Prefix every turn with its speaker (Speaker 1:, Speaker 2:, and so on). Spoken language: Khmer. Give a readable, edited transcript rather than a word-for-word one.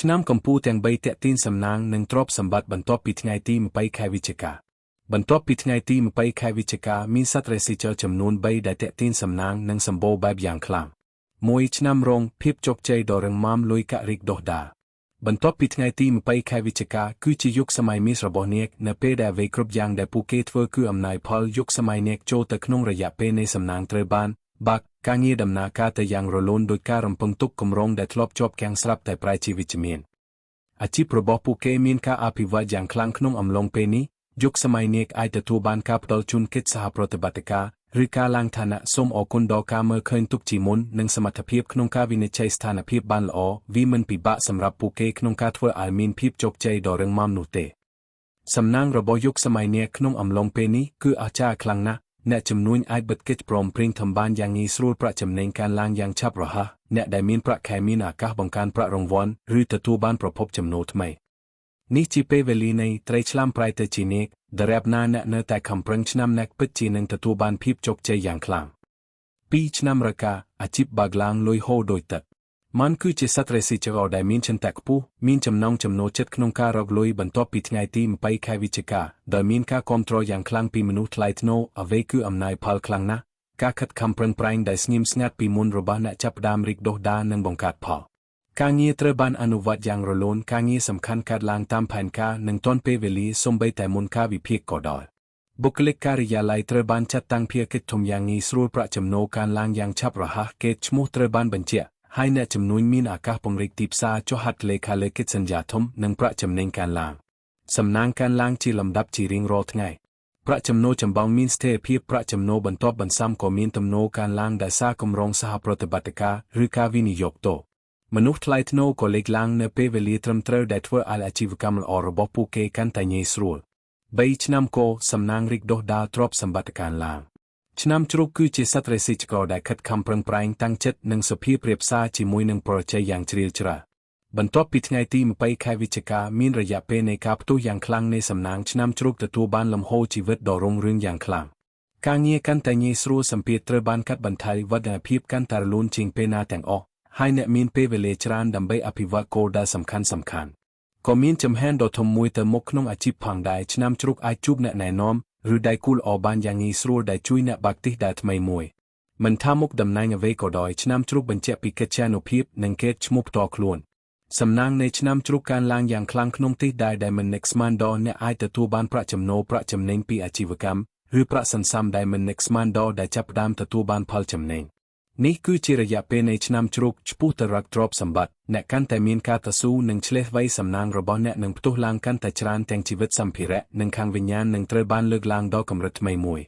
Speaker 1: ឆ្នាំកំពូទាំង3តាក់ទាញសំណាងនិងទ្រព្យសម្បត្តិបន្ទាប់ពីថ្ងៃទី20ខែវិច្ឆិកាបន្ទាប់ពីថ្ងៃទី20ខែវិច្ឆិកាមានសត្វរេស៊ីជលចំនួន3ដែលតាក់ទាញសំណាងនិងសម្បូរបែបយ៉ាងខ្លាំង1ឆ្នាំរងភាពជោគជ័យដ៏រឹងមាំលុយកាក់រីកដុះដាលបន្ទាប់ពីថ្ងៃទី20ខែវិច្ឆិកាគឺជាយុគសម័យមាសរបស់នាគនៅពេលដែលអ្វីគ្រប់យ៉ាងដែលពួកគេធ្វើគឺអំណោយផលយុគសម័យនាគចូលទៅក្នុងរយៈពេលនៃសំណាងត្រូវបានបាក់ការងារដំណើរការទៅយ៉ាងរលូនដោយការរំពឹងទុកគម្រោងដែលធ្លាប់ជាប់គាំងស្រាប់តែប្រែជាវិជ្ជមានអាជីពរបស់ពួកគេមានការអភិវឌ្ឍយ៉ាងខ្លាំងក្នុងអំឡុងពេលនេះយុគសម័យនាគអាចទទួលបានការផ្ដល់ជូនកិច្ចសហប្រតិបត្តិការឬការឡើងឋានៈសូមអរគុណដល់ការមើលឃើញទុកជាមុននិងសមត្ថភាពក្នុងការវិនិច្ឆ័យស្ថានភាពបានល្អវាមិនពិបាកសម្រាប់ពួកគេក្នុងការធ្វើឲ្យមានភាពជោគជ័យដ៏រឹងមាំនោះទេសំណាងរបស់យុគសម័យនាគក្នុងអំឡុងពេលនេះគឺអស្ចារ្យខ្លាំងណាស់អ្នកជំនួញអាចបិទកិច្ចព្រមព្រៀងធំបានយ៉ាងងាយស្រួលប្រាក់ចំណេញកើនឡើងយ៉ាងឆាប់រហ័សអ្នកដែលមានប្រាក់ខែមានឱកាសបង្កើនប្រាក់រង្វាន់ឬទទួលបានប្រភពចំណូលថ្មីនេះជាពេលវេលានៃត្រីឆ្លាមប្រែទៅជានាគដរាបណាអ្នកនៅតែខំប្រឹងឆ្នាំនាគពិតជានឹងទទួលបានភាពជោគជ័យយ៉ាងខ្លាំង2ឆ្នាំរកាអាជីពបើកឡើងលុយហូរដោយទឹកម៉ាន់គឺជាសត្វរេស៊ីចរដែលមានឆន្ទៈខ្ពស់មានចំណង់ចំណូលចិត្តក្នុងការរកលុយបន្ទាប់ពីថ្ងៃទី20ខែវិច្ឆិកាដោយមានការគាំទ្រយ៉ាងខ្លាំងពីមនុស្សថ្លៃថ្នូរអ្វីគឺអំណាចផលខ្លាំងណាស់ការខិតខំប្រឹងប្រែងដែលស្ងៀមស្ងាត់ពីមុនរបស់អ្នកចាប់ផ្ដើមរីកដុះដាលនិងបង្កើតផលការងារត្រូវបានអនុវត្តយ៉ាងរលូនការងារសំខាន់កើតឡើងតាមផែនការនិងទាន់ពេលវេលាសូម្បីតែមុនការវិភាគក៏ដោយបុគ្គលិកការិយាល័យត្រូវបានចាត់តាំងភារកិច្ចធំយ៉ាងងាយស្រួលប្រាក់ចំណូលកើនឡើងយ៉ាងឆាប់រហ័សកេរ្តិ៍ឈ្មោះត្រូវបានបញ្ជាក់ហើយអ្នកជំនួញមានឱកាសពង្រីកទីផ្សារចុះហត្ថលេខាលើកិច្ចសន្យាធំនិងប្រាក់ចំណេញកើនឡើងសំណាងកើនឡើងជាលំដាប់ជារៀងរាល់ថ្ងៃប្រាក់ចំណូលចម្បងមានស្ថិរភាពប្រាក់ចំណូលបន្ទាប់បន្សំក៏មានទំនោរកើនឡើងដោយសារគម្រោងសហប្រតិបត្តិការឬការវិនិយោគតូចមនុស្សថ្លៃថ្នូរក៏លេចឡើងនៅពេលវេលាត្រឹមត្រូវដែលធ្វើឲ្យអាជីវកម្មល្អរបស់ពួកគេកាន់តែងាយស្រួល3ឆ្នាំកសំណាងរីកដុះដាលទ្រព្យសម្បត្តិកើនឡើងឆ្នាំជ្រូកគឺជាសត្វរេស៊ីចក្រដែលខិតខំប្រឹងប្រែងតាំងចិត្តនិងសុភាពរាបសារជាមួយនឹងប្រជ័យយ៉ាងជ្រាលជ្រៅបន្ទាប់ពីថ្ងៃទី20ខែវិច្ឆិកាមានរយៈពេលនៃការផ្ទុះយ៉ាងខ្លាំងនៃសំណាងឆ្នាំជ្រូកទទួលបានលំហូរជីវិតដ៏រុងរឿងយ៉ាងខ្លាំងការងារកាន់តែងាយស្រួលសម្ពាធត្រូវបានកាត់បន្ថយវឌ្ឍនភាពកាន់តែរលូនជាងពេលណាទាំងអស់ហើយអ្នកមានពេលវេលាច្រើនដើម្បីអភិវឌ្ឍគោលដៅសំខាន់ក៏មានចំហានដ៏ធំមួយទៅមុខក្នុងអាជីពផងដែរឆ្នាំជ្រូកអាចជួបអ្នកណែនាំឬដៃគូល្អបានយ៉ាងងាយស្រួលដែលជួយអ្នកបើកទិសដៅថ្មីមួយមិនថាមុខតំណែងអ្វីក៏ដោយឆ្នាំជ្រូកបញ្ជាក់ពីកិត្យានុភាពនិងកេរ្តិ៍ឈ្មោះផ្ទាល់ខ្លួនសំណាងនៃឆ្នាំជ្រូកកើនឡើងយ៉ាងខ្លាំងក្នុងទិសដៅដែលមិននឹកស្មានដល់អ្នកអាចទទួលបានប្រាក់ចំណូលប្រាក់ចំណេញពីអាជីវកម្មឬប្រាក់សន្សំដែលមិននឹកស្មានដល់ដែលចាប់ផ្ដើមទទួលបានផលចំណេញនេះគឺជារយៈពេលនៃឆ្នាំជ្រូកឆ្ពោះទៅរកទ្រព្យសម្បត្តិអ្នកកាន់តែមានការតស៊ូនិងឆ្លេះវៃសំណាងរបស់អ្នកនឹងផ្ទុះឡើងកាន់តែច្រើនទាំងជីវិតសម្ភារៈនិងខាងវិញ្ញាណនឹងត្រូវបានលើកឡើងដល់កម្រិតថ្មីមួយ